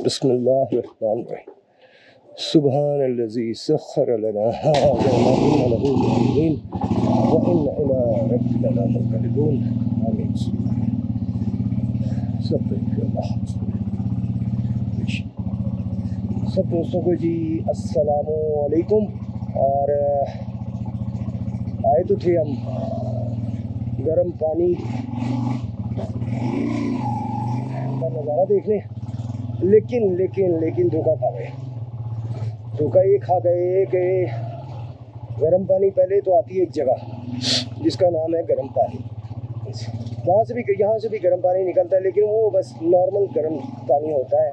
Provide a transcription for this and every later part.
बिस्मिल्लाहिर्रहमानिर्रहीम। सुब्हानल्लज़ी सख्खर लना हाज़ा मा कुन्ना लहू मुक़रिनीन व इन्ना इला रब्बिना लमुनक़लिबून। आमीन। सब दोस्तों को जी अस्सलामु अलैकुम। और आए तो थे हम गर्म पानी का नज़ारा देखने, लेकिन धोखा खा गए। धोखा ये खा गए कि गर्म पानी पहले तो आती है एक जगह जिसका नाम है गर्म पानी। वहाँ से भी यहाँ से भी गर्म पानी निकलता है, लेकिन वो बस नॉर्मल गर्म पानी होता है।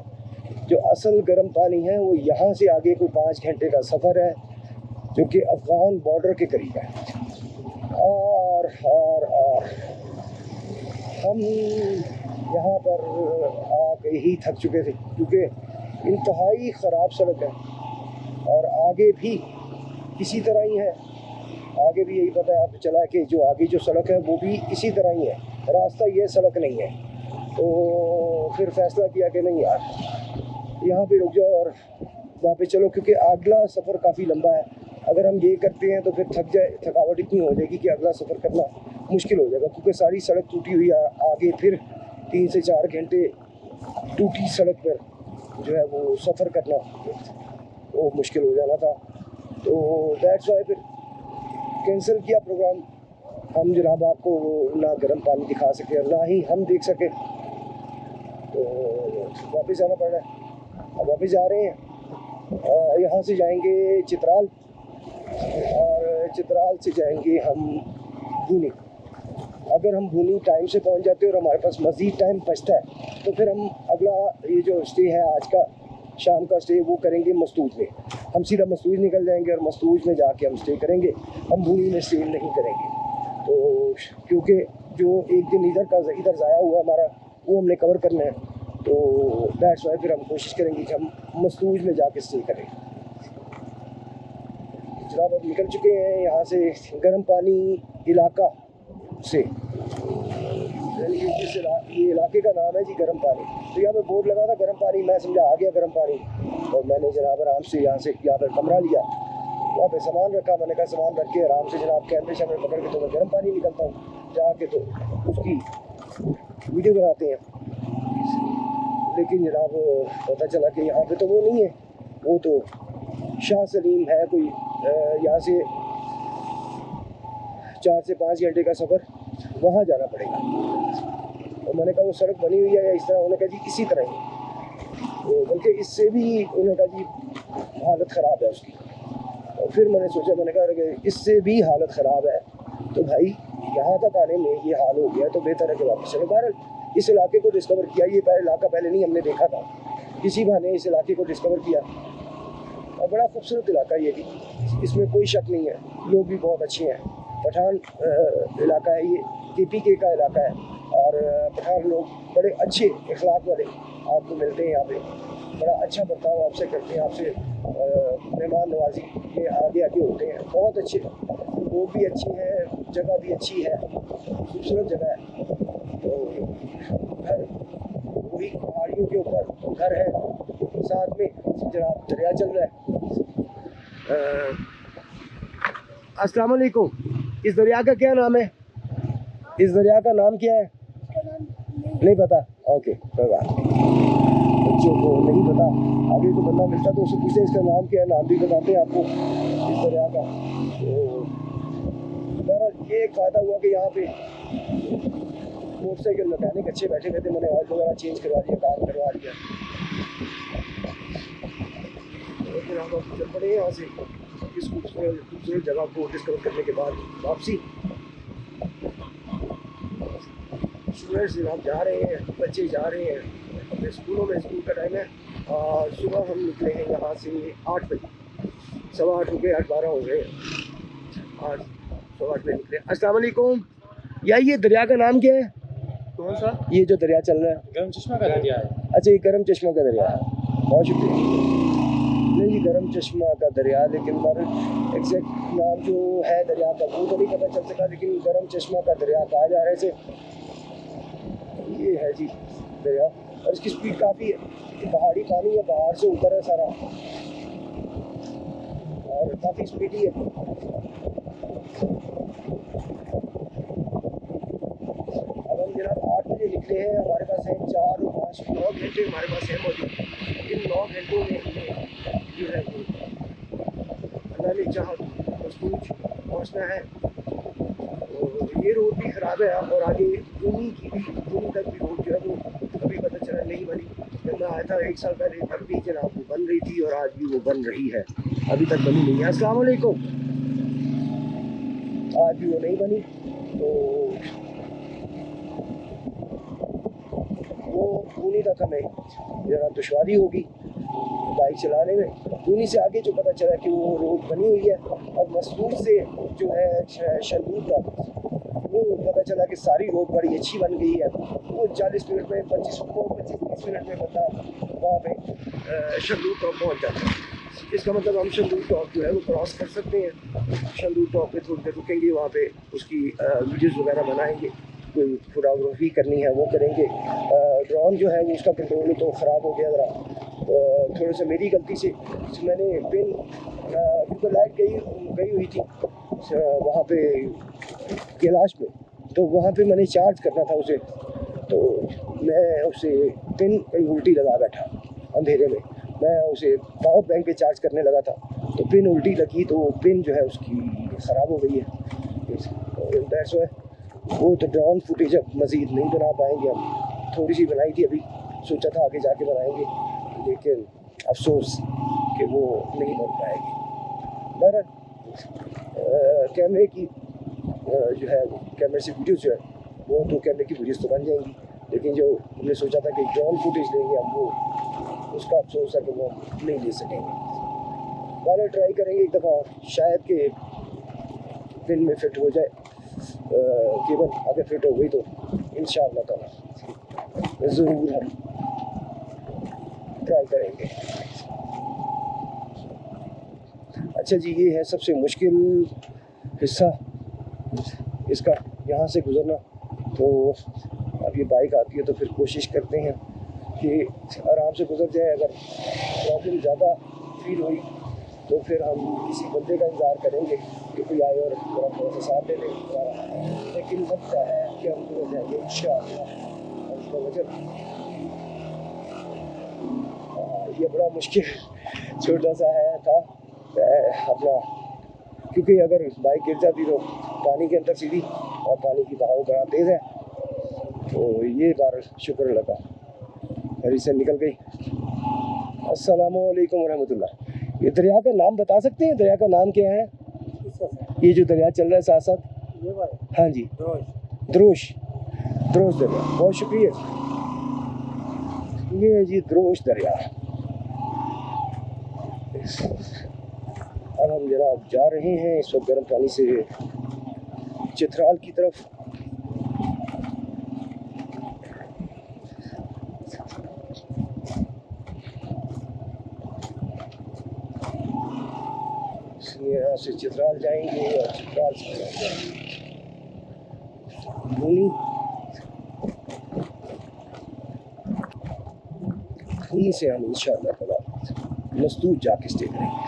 जो असल गर्म पानी है वो यहाँ से आगे कोई 5 घंटे का सफ़र है, जो कि अफ़गान बॉर्डर के करीब है। और हम यहाँ पर आके ही थक चुके थे, क्योंकि इंतहाई ख़राब सड़क है और आगे भी इसी तरह ही है। आगे भी यही पता है आप चला कि जो आगे जो सड़क है वो भी इसी तरह ही है, रास्ता ये सड़क नहीं है। तो फिर फैसला किया कि नहीं यार, यहाँ पे रुक जाओ और वापस चलो, क्योंकि अगला सफ़र काफ़ी लंबा है। अगर हम ये करते हैं तो फिर थकावट इतनी हो जाएगी कि अगला सफ़र करना मुश्किल हो जाएगा, क्योंकि सारी सड़क टूटी हुई है। आगे फिर 3 से 4 घंटे टूटी सड़क पर जो है वो सफ़र करना वो मुश्किल हो जाना था। तो दैट्स वाई फिर कैंसिल किया प्रोग्राम। हम जनाब आपको ना गर्म पानी दिखा सके और ना ही हम देख सके, तो वापस जाना पड़ रहा है। अब वापस जा रहे हैं, यहाँ से जाएंगे चित्राल और चित्राल से जाएंगे हम भूनी। अगर हम भूनी टाइम से पहुँच जाते हैं और हमारे पास मज़ीद टाइम बचता है तो फिर हम अगला ये जो स्टे है आज का शाम का स्टे वो करेंगे मस्तूज में। हम सीधा मस्तूज निकल जाएंगे और मस्तूज में जाके हम स्टे करेंगे। हम भूनी में स्टे नहीं करेंगे, तो क्योंकि जो एक दिन इधर ज़ाया हुआ है हमारा वो हमने कवर करना है। तो दैट्स वाई फिर हम कोशिश करेंगे कि हम मस्तूज में जाके स्टे करें। जनाब अब निकल चुके हैं यहाँ से गर्म पानी इलाका से। ये इलाके का नाम है जी गर्म पानी। तो यहाँ पे बोर्ड लगा था गर्म पानी, मैं समझा आ गया गर्म पानी, और मैंने जनाब आराम से यहाँ पर कमरा लिया, वहाँ पे सामान रखा। मैंने कहा सामान रख के आराम से जनाब कैमरे शैमरे पकड़ के तो मैं गर्म पानी निकलता हूँ जाके, तो उसकी वीडियो बनाते हैं। लेकिन जनाब पता चला कि यहाँ पे तो वो नहीं है, वो तो शाह सलीम है कोई, यहाँ से 4 से 5 घंटे का सफ़र, वहाँ जाना पड़ेगा। और मैंने कहा वो सड़क बनी हुई है या इस तरह? उन्होंने कहा जी इसी तरह ही, तो बल्कि इससे भी उन्होंने कहा जी हालत ख़राब है उसकी। और फिर मैंने सोचा, मैंने कहा कि इससे भी हालत ख़राब है तो भाई यहाँ तक आने में ये हाल हो गया तो बेहतर है कि वापस चलो। बहरहाल इस इलाके को डिस्कवर किया, ये इलाका पहले नहीं हमने देखा था, किसी बहाने इस इलाके को डिस्कवर किया। और बड़ा खूबसूरत इलाका ये भी, इसमें कोई शक नहीं है। लोग भी बहुत अच्छे हैं। पठान इलाका है ये, KPK का इलाका है, और पठान लोग बड़े अच्छे अखलाक वाले आपको मिलते हैं यहाँ पे। बड़ा अच्छा बर्ताव आपसे करते हैं, आपसे मेहमान नवाजी में आगे होते हैं। बहुत अच्छे लोग भी अच्छे हैं, जगह भी अच्छी है, खूबसूरत जगह है। तो घर वही पहाड़ियों के ऊपर घर है, साथ में जनाब दरिया चल रहा है। अस्सलाम वालेकुम। इस दरिया का क्या नाम है? इस दरिया का नाम क्या है? नहीं पता? ओके, कोई बात नहीं। बच्चों को नहीं पता, आगे को बंदा मिलता तो उससे पूछते इसका नाम क्या है, नाम भी बताते हैं आपको इस दरिया का। तो ये एक फ़ायदा हुआ कि यहाँ पे मोटरसाइकिल मैकेनिक अच्छे बैठे हुए थे। मैंने ऑयल वगैरह चेंज करवा दिया, काम करवा दिया। फिर हम चल पड़े यहाँ से इस खूबसूरत जगह को डिस्कवर करने के बाद वापसी। स्टूडेंट्स जनाब जा रहे हैं, बच्चे जा रहे हैं अपने स्कूलों में। स्कूल का टाइम है और सुबह हम निकले हैं यहाँ से 8 बजे, 8:15 हो गए, 8:12 हो गए, 8:15 निकले। अस्सलाम वालेकुम। ये दरिया का नाम क्या है? कौन सा? ये जो दरिया चल रहा है गर्म चश्मा का दरिया है। अच्छा, ये गर्म चश्मा का दरिया है। बहुत शुक्रिया। नहीं जी, गर्म चश्मा का दरिया, लेकिन मगर एग्जैक्ट नाम जो है दरिया का वो तो नहीं पता चल सका, लेकिन गर्म चश्मा का दरिया कहा जा रहा है इसे। ये है जी दरिया, और इसकी स्पीड काफ़ी है। पहाड़ी पानी है, पहाड़ से ऊपर है सारा और काफ़ी स्पीडी है। अब हम जनाब 8 बजे निकले हैं, हमारे पास है 4 और 5 9 घंटे हमारे पास है मौजूद। इन 9 घंटों में जो है वो अल्लाह ने चाहा मसूज पहुँचना है। तो ये रोड भी ख़राब है और आगे दूनी तक भी रोड जो है वो अभी पता चला नहीं बनी। जब मैं आया था 1 साल पहले तब भी जनाब वो बन रही थी और आज भी वो बन रही है, अभी तक बनी नहीं है। अस्सलाम वालेकुम। आज भी वो नहीं बनी, तो वो दूनी तक हमें ज़रा दुश्वारी होगी बाइक चलाने में। दूनी से आगे जो पता चला कि वो रोड बनी हुई है और मसूद से जो है शंदूर तक वो पता चला कि सारी रोड बड़ी अच्छी बन गई है। वो 40 मिनट में 25-30 मिनट में बंदा वहाँ पे शंदूर टॉप पहुँच जाता है। इसका मतलब हम शंदूर टॉप जो है वो क्रॉस कर सकते हैं। शंदूर टॉप पे थोड़ी देर रुकेंगे, वहाँ पे उसकी वीडियोज़ वगैरह बनाएंगे, कोई फोटोग्राफी करनी है वो करेंगे। ड्रोन जो है वो उसका कंट्रोल तो ख़राब हो गया ज़रा, थोड़ा सा मेरी गलती से मैंने पिन क्योंकि लाइट गई हुई थी वहाँ पे कैलाश में, तो वहाँ पे मैंने चार्ज करना था उसे, तो मैं उसे पिन कहीं उल्टी लगा बैठा अंधेरे में। मैं उसे पावर बैंक पे चार्ज करने लगा था तो पिन उल्टी लगी, तो वो पिन जो है उसकी ख़राब हो गई है। दैट्स व्हाई वो तो ड्रोन फुटेज अब मज़ीद नहीं बना पाएंगे हम। थोड़ी सी बनाई थी, अभी सोचा था आगे जाके बनाएंगे, लेकिन अफसोस कि वो नहीं बन पाएगी। बहरहाल कैमरे की जो है कैमरे से वीडियोज़ जो है वो तो कैमरे की वीडियोज़ तो बन जाएंगी, लेकिन जो हमने सोचा था कि ड्रोन फुटेज लेंगे हम, वो उसका अफसोस है कि वो नहीं ले सकेंगे। बाहर ट्राई करेंगे एक दफ़ा, शायद कि पिन में फिट हो जाए केबल। अगर फिट हो गई तो इंशाअल्लाह ताला ज़रूर हम ट्राई करेंगे। अच्छा जी, ये है सबसे मुश्किल हिस्सा इसका, यहाँ से गुज़रना। तो अब ये बाइक आती है तो फिर कोशिश करते हैं कि आराम से गुज़र जाए। अगर प्रॉब्लम ज़्यादा फील हुई तो फिर हम किसी बंदे का इंतज़ार करेंगे कि कोई आए और थोड़ा सा साथ दे दे, लेकिन लगता है कि हम गुज़र जाएंगे इंशाअल्लाह। ये बड़ा मुश्किल छोटा सा है था अपना, क्योंकि अगर बाइक गिर जाती तो पानी के अंदर सीधी, और पानी की बहाव बड़ा तेज़ है, तो ये बार शुक्र लगा हरी से निकल गई। अस्सलामु अलैकुम वरहमतुल्लाह। ये दरिया का नाम बता सकते हैं? दरिया का नाम क्या है? ये जो दरिया चल रहा है साथ साथ? हाँ जी, द्रोश दरिया। बहुत शुक्रिया। ये है जी द्रोश दरिया। अब हम जनाब जा रहे हैं इस वक्त गर्म पानी से चित्राल की तरफ। यहाँ से चित्राल जाएंगे और चित्राल से धूनी से हम इंशाअल्लाह ताला मसूद जाके स्टे करेंगे,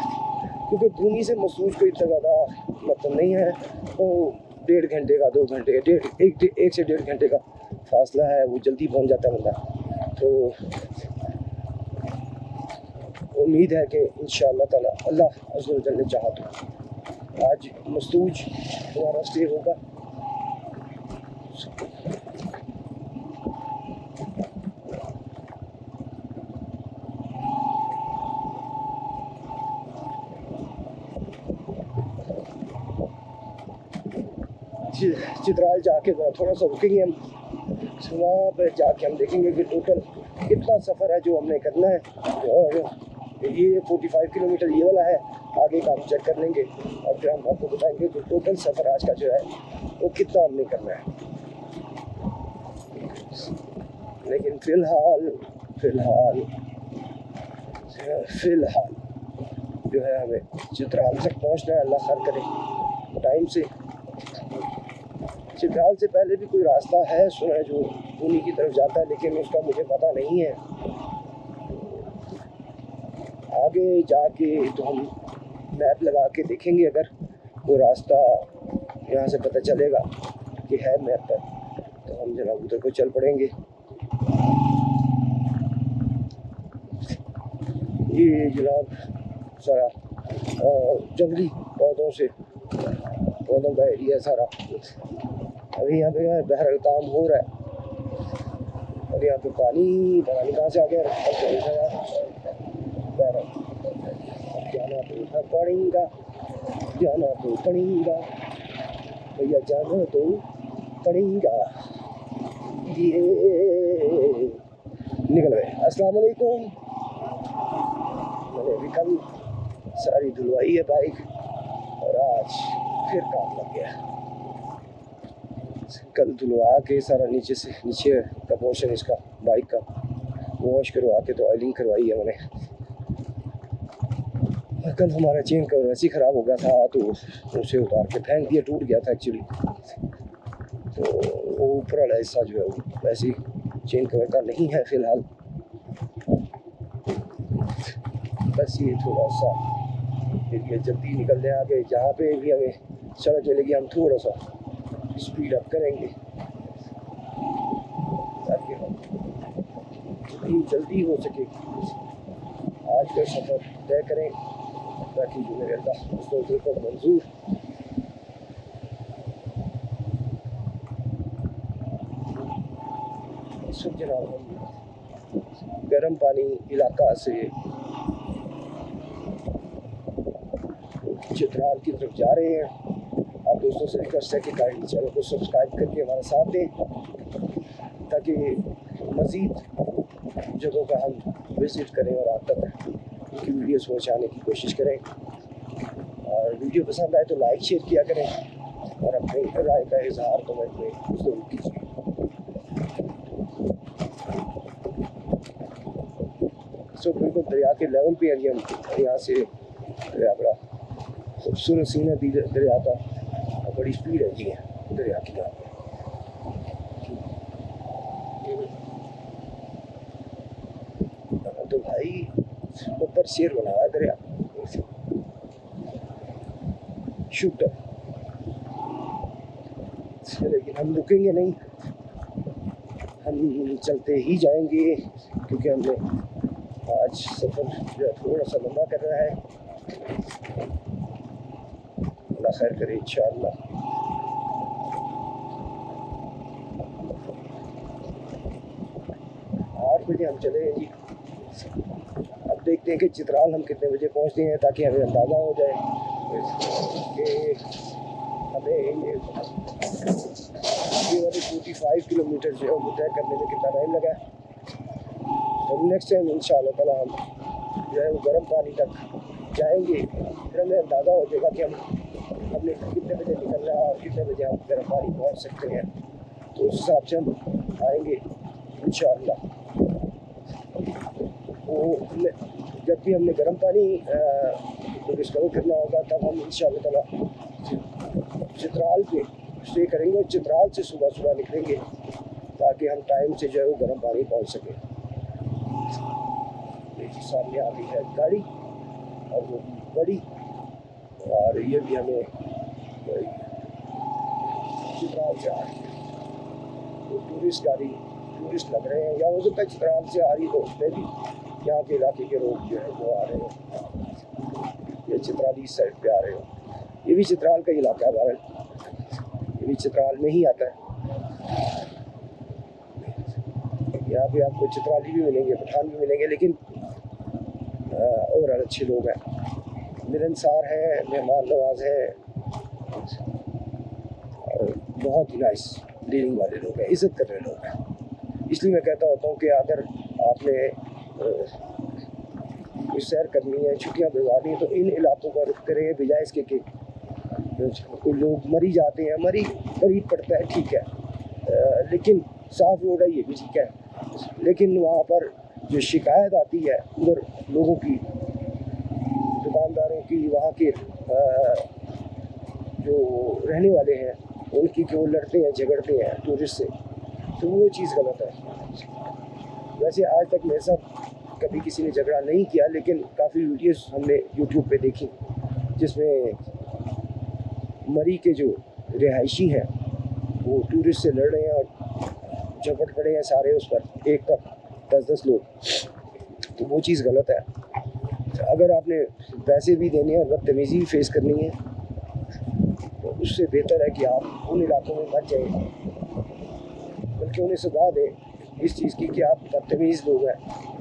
क्योंकि धूनी से मसूद को इतना ज़्यादा मतलब नहीं है। तो 1.5 घंटे का 2 घंटे एक से 1.5 घंटे का फासला है, वो जल्दी पहुंच जाता है बंदा। तो उम्मीद है कि इंशाअल्लाह ताला अल्लाह अज़्ज़ व जल ने चाहा तो आज मसूद हमारा स्टे होगा। चित्राल जाके थोड़ा सा रुकेंगे हम, वहाँ पर जाके हम देखेंगे कि टोटल कितना सफ़र है जो हमने करना है। और ये 45 किलोमीटर ये वाला है, आगे का हम चेक कर लेंगे और फिर हम आपको बताएंगे कि टोटल सफ़र आज का जो है वो कितना हमने करना है। लेकिन फ़िलहाल जो है हमें चित्राल तक पहुँचना है। अल्लाह खैर करे टाइम से। चित्राल से पहले भी कोई रास्ता है सुना है जो उन्हीं की तरफ जाता है, लेकिन उसका मुझे पता नहीं है। आगे जाके तो हम मैप लगा के देखेंगे, अगर वो रास्ता यहाँ से पता चलेगा कि है मैप पर, तो हम जनाब उधर को चल पड़ेंगे। ये जनाब सारा जंगली पौधों का एरिया सारा। अभी यहाँ पे बहरहाल काम हो रहा है, और यहाँ पे पानी पता नहीं कहाँ से आ गया। जाना तो पड़ेगा भैया, जाना तो पड़ेगा। ये निकल गए। अस्सलाम वालेकुम। मैंने अभी कल सारी धुलवाई है बाइक, और आज फिर काम लग गया। कल धुलवा के सारा नीचे का पोर्शन इसका बाइक का वॉश करवा के तो ऑयलिंग करवाई है मैंने। कल हमारा चेन कवर वैसे ही ख़राब हो गया था, तो उसे उतार के फेंक दिया, टूट गया था एक्चुअली। तो वो ऊपर वाला हिस्सा जो है वो वैसे ही चेन कवर का नहीं है फ़िलहाल। बस ये थोड़ा सा ये जल्दी निकल जाए आगे, जहाँ पे भी हमें सड़क मिलेगी हम थोड़ा सा स्पीड अप करेंगे, ताकि हम जल्दी हो सके आज का सफ़र तय करें, ताकि जो मेरे दोस्तों को मंजूर। सब जनाब हम गर्म पानी इलाका से चित्राल की तरफ जा रहे हैं। आप दोस्तों से रिक्वेस्ट है कि काइंडली चैनल को सब्सक्राइब करके हमारे साथ दें, ताकि मज़ीद जगहों का हम विज़िट करें और आप तक उनकी वीडियोस पहुँचाने की कोशिश करें। और वीडियो पसंद आए तो लाइक शेयर किया करें, और अपनी राय का इजहार कमेंट में ज़रूर कीजिए। सो बिल्कुल दरिया के लेवल पे हैं हम। यहाँ से दरिया बड़ा खूबसूरत सीन है दरिया का, और बड़ी स्पीड है जी दरिया की। यहाँ तो भाई ऊपर शेर बना हुआ है दरिया, शूटर। लेकिन हम रुकेंगे नहीं, हम चलते ही जाएंगे, क्योंकि हमने आज सफ़र जो है थोड़ा सा लंबा कर रहा है। अल्लाह खैर करे इंशाअल्लाह। 8 बजे हम चले हैं जी। अब देखते हैं कि चित्राल हम कितने बजे पहुंचते हैं, ताकि हमें अंदाज़ा हो जाए कि हमें ये वाले 45 किलोमीटर जो है वो तय करने में कितना टाइम लगा है। तो नेक्स्ट टाइम इंशाअल्लाह ताला हम जो है वो गर्म पानी तक जाएंगे, फिर हमें अंदाज़ा हो जाएगा कि हमने कितने बजे निकलना है और कितने बजे हम गर्म पानी पहुंच सकते हैं। तो उस हिसाब से हम आएंगे इंशाअल्लाह। वो जब भी हमने गर्म पानी को डिस्कवर करना होगा, तब हम इंशाअल्लाह ताला चित्राल पे स्टे करेंगे, और चित्राल से सुबह निकलेंगे, ताकि हम टाइम से जो है वो गर्म पानी पहुंच सकें। सामने आ गई है गाड़ी, और वो बड़ी, और ये भी हमें चित्राल से आ रही है। तो टूरिस्ट लग रहे हैं, या हो सकता है चित्राल से आ रही हो, उसमें भी यहाँ के इलाके के लोग जो है वो आ रहे हैं, ये चित्राली साइड पे आ रहे हो। ये भी चित्राल का इलाका है, भारत ये भी चित्राल में ही आता है। यहाँ पे आपको चित्राली भी मिलेंगे, पठान भी मिलेंगे, लेकिन और अच्छे लोग हैं, मिलनसार हैं, मेहमान नवाज हैं, और बहुत ही नाइस डीलिंग वाले लोग हैं, इज़्ज़त करने लोग हैं। इसलिए मैं कहता होता हूँ कि अगर आपने कोई सैर करनी है, छुट्टियाँ गुजारनी है, तो इन इलाकों का रुख करें, बजाय इसके कि कोई लोग मरी जाते हैं। मरी करीब पड़ता है, ठीक है, लेकिन साफ़ रोड है, ये भी ठीक है, लेकिन वहाँ पर जो शिकायत आती है उधर लोगों की, दुकानदारों की, वहाँ के जो रहने वाले हैं उनकी, कि वो लड़ते हैं झगड़ते हैं टूरिस्ट से, तो वो चीज़ गलत है। वैसे आज तक मेरे साथ कभी किसी ने झगड़ा नहीं किया, लेकिन काफ़ी वीडियोस हमने यूट्यूब पे देखी जिसमें मरी के जो रिहायशी हैं वो टूरिस्ट से लड़ रहे हैं और झपट पड़े हैं सारे उस पर, एक पर 10-10 लोग। तो वो चीज़ गलत है। अगर आपने पैसे भी देने हैं और बदतमीज़ी भी फेस करनी है तो उससे बेहतर है कि आप उन इलाकों में मत जाएं, बल्कि उन्हें सजा दें इस चीज़ की कि आप बदतमीज़ लोग हैं,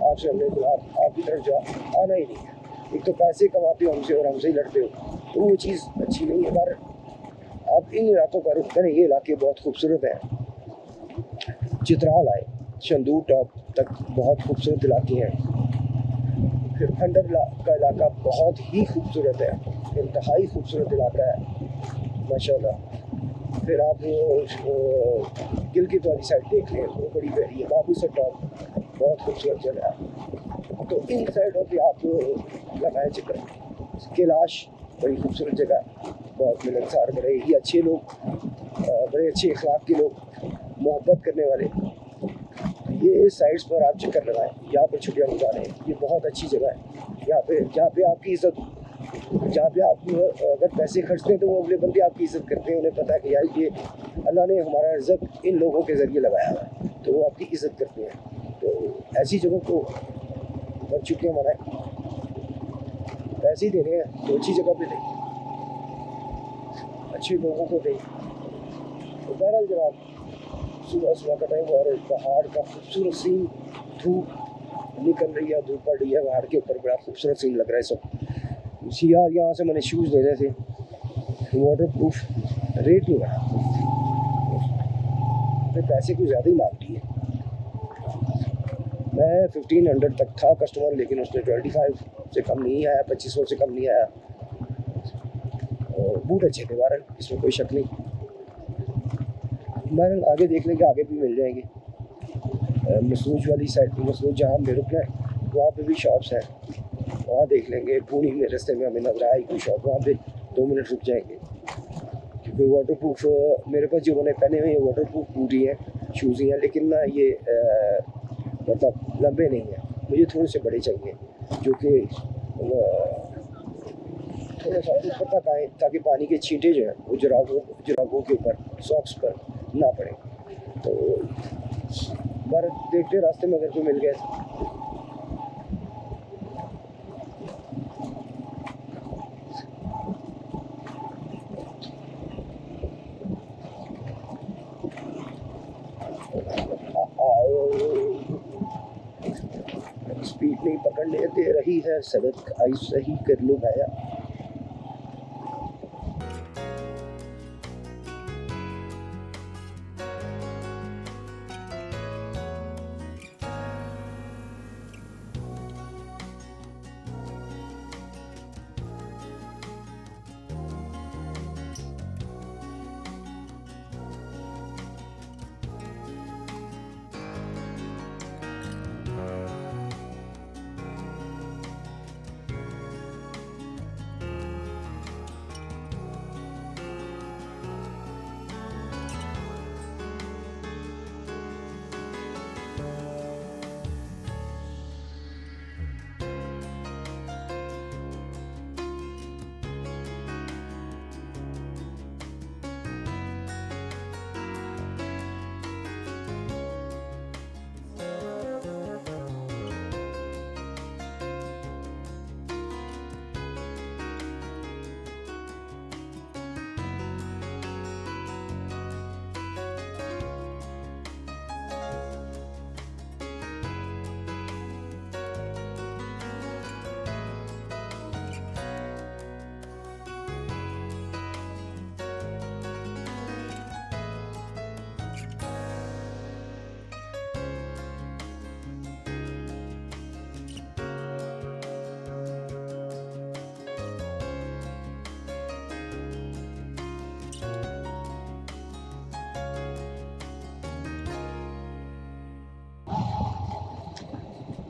आपसे हमने खिलाफ आपकी तरफ जो आना ही नहीं है। एक तो पैसे कमाते हो हमसे और हमसे ही लड़ते हो, तो वो चीज़ अच्छी नहीं है। पर आप इन इलाकों का रुख करें, ये इलाके बहुत खूबसूरत हैं। चित्राल आए, शंदूर टॉप तक बहुत खूबसूरत इलाके हैं। फिर खंडर का इलाका बहुत ही खूबसूरत है, इंतहाई खूबसूरत इलाका है माशाल्लाह। फिर आप गिलगित वाली साइड देख लें, वो बड़ी प्यारी है। बाबूसर टॉप बहुत खूबसूरत जगह है, तो इन साइडों पे आप लगाएं चक्कर। कैलाश बड़ी खूबसूरत जगह है, बहुत मिलनसार, बड़े ही अच्छे लोग, बड़े अच्छे अखलाक के लोग, मोहब्बत करने वाले। ये साइड्स पर आप चक्कर लगाएं, यहाँ पर छुट्टियाँ गुजारें। ये बहुत अच्छी जगह है। जहाँ पे आपकी इज़्ज़त, जहाँ पे आप अगर पैसे खर्चते हैं तो वो अगले बंदे आपकी इज़्ज़त करते हैं। उन्हें पता है कि यार ये अल्लाह ने हमारा रिज़्क़ इन लोगों के ज़रिए लगाया है, तो वो आपकी इज़्ज़त करते हैं। तो ऐसी जगहों को कर छुट्टियाँ मनाएं। पैसे ही देने हैं तो अच्छी जगह पे दें, अच्छे लोगों को दें। तो बहरहाल जनाब, सुबह सुबह का टाइम और पहाड़ का खूबसूरत सीन, धूप निकल रही है, धूप पड़ रही है पहाड़ के ऊपर, बड़ा खूबसूरत सीन लग रहा है सब। यार यहाँ से मैंने शूज़ लेने थे, वाटर प्रूफ, रेट नहीं बढ़ा, तो पैसे कुछ ज़्यादा ही मांग रही है। मैं 1500 तक था कस्टमर, लेकिन उसने 25 से कम नहीं आया, 2500 से कम नहीं आया। और बूट अच्छे थे बहरहाल, इसमें कोई शक नहीं। बहरहाल आगे देख लेंगे, आगे भी मिल जाएंगे। मसरूज वाली साइड पर, मसरूज जहाँ हमने रुकना है वहाँ पे भी शॉप्स हैं, वहाँ देख लेंगे। पूनी में रास्ते में हमें नजर आई कोई शॉप, वहाँ पे 2 मिनट रुक जाएंगे, क्योंकि वाटर प्रूफ मेरे पास जो मैंने पहने हुए वाटर प्रूफ बूट ही हैं, शूज़ ही हैं, लेकिन ना ये मतलब लंबे नहीं हैं। मुझे थोड़े से बड़े चाहिए जो कि थोड़ा सा ऊपर तक आए, ताकि पानी के छींटे जो हैं वो जुराबों के ऊपर, सॉक्स पर ना पड़े। तो बार देखते रास्ते में अगर कोई मिल गए। स्पीड नहीं पकड़ने दे रही है सड़क, आई सही कर लो भाया।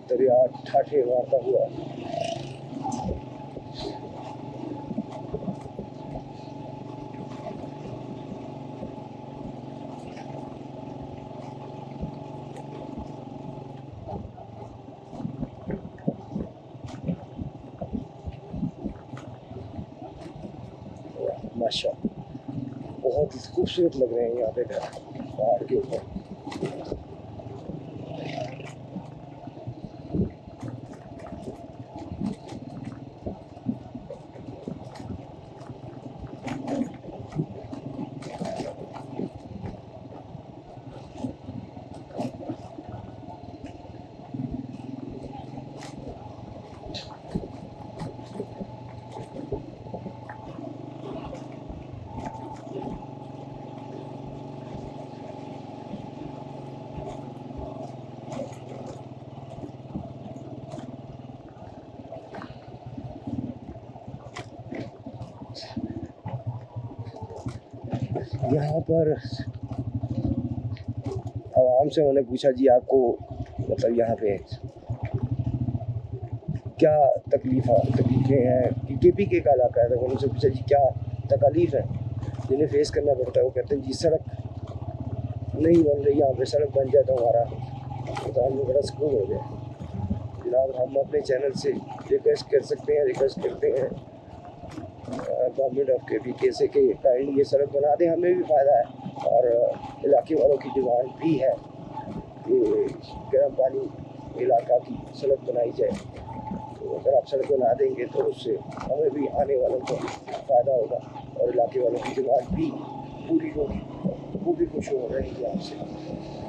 दरिया ठाठे मारता हुआ माशा, बहुत ही खूबसूरत लग रहे हैं यहाँ पे घर पहाड़ के ऊपर। यहाँ पर आवाम से मैंने पूछा जी आपको मतलब यहाँ पे क्या तकलीफ़ें हैं, KPK का इलाका है, तो मैंने उनसे पूछा जी क्या तकलीफ़ है जिन्हें फेस करना पड़ता है। वो कहते हैं जी सड़क नहीं बन रही, यहाँ पे सड़क बन जाए तो हमारा तो हमें बड़ा सुकून हो जाए। जनाब हम अपने चैनल से रिक्वेस्ट करते हैं गवर्नमेंट ऑफ KPK से कि काइंडली ये सड़क बना दें, हमें भी फ़ायदा है और इलाके वालों की डिमांड भी है कि गर्म पानी इलाका की सड़क बनाई जाए। तो अगर आप सड़क बना देंगे तो उससे हमें भी आने वालों को फ़ायदा होगा और इलाके वालों की डिमांड भी पूरी होगी, वो भी खुश हो रहेंगे आपसे।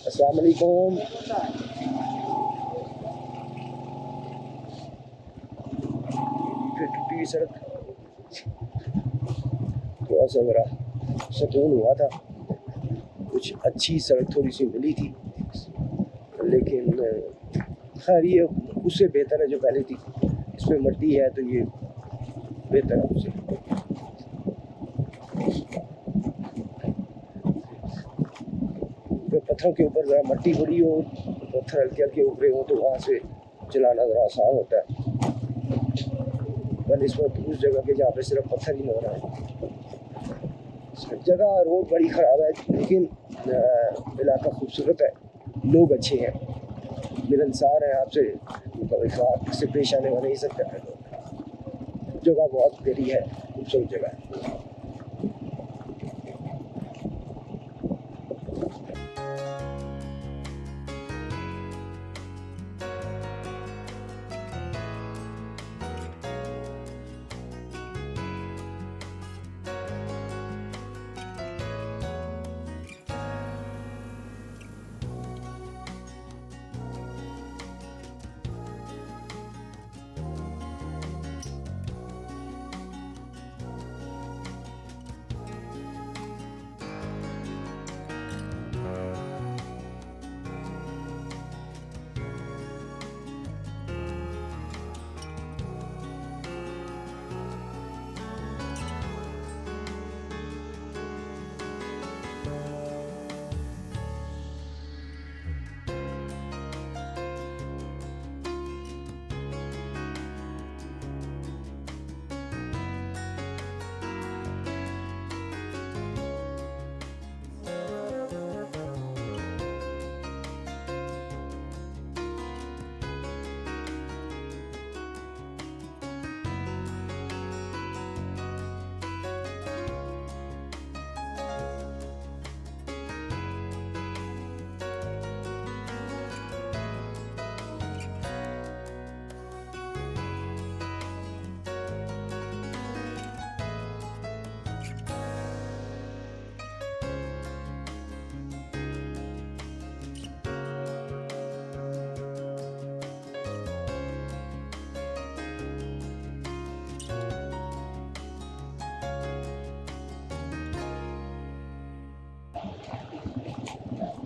अस्सलाम वालेकुम। फिर टूटी हुई सड़क, थोड़ा सा मेरा सुकून हुआ था, कुछ अच्छी सड़क थोड़ी सी मिली थी, लेकिन खैर ये उससे बेहतर है जो पहले थी। इसमें मट्टी है तो ये बेहतर है उससे। तो पत्थरों के ऊपर ज़रा मट्टी पड़ी हो, पत्थर हल्के हल्के उभरे हो तो वहाँ से चलाना ज़रा आसान होता है। पर इस वक्त उस जगह के जहाँ पे सिर्फ पत्थर ही नजर आए, जगह रोड बड़ी ख़राब है, लेकिन इलाका खूबसूरत है, लोग अच्छे हैं, मिलनसार हैं, आपसे इख्लाक से पेश आने वाले ही सब करते हैं लोग। जगह बहुत प्यारी है, खूबसूरत जगह है।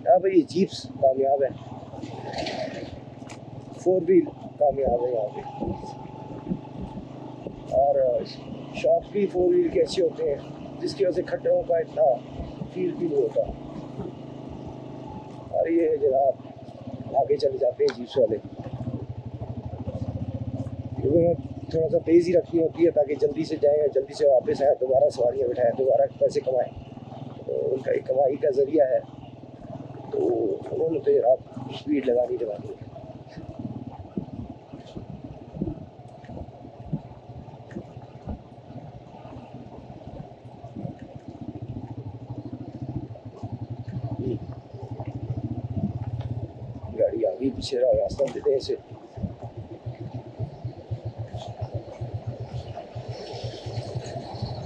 हाँ भाई, ये जीप्स कामयाब है, 4 व्हील कामयाब है यहाँ पे। और शॉक भी 4 व्हील के अच्छे होते हैं, जिसकी वजह से खट्टरों का इतना फील भी नहीं होता। और ये जनाब आगे चले जाते हैं जीप्स वाले, क्योंकि थोड़ा सा तेज़ी रखनी होती है ताकि जल्दी से जाएँ, जल्दी से वापस आए, दोबारा सवारियाँ बिठाएँ, दोबारा पैसे कमाएँ। तो उनका एक कमाई का ज़रिया है, तो उन्होंने तो आप स्पीड लगानी है। गाड़ी आगे पीछे रास्ता देते हैं इसे।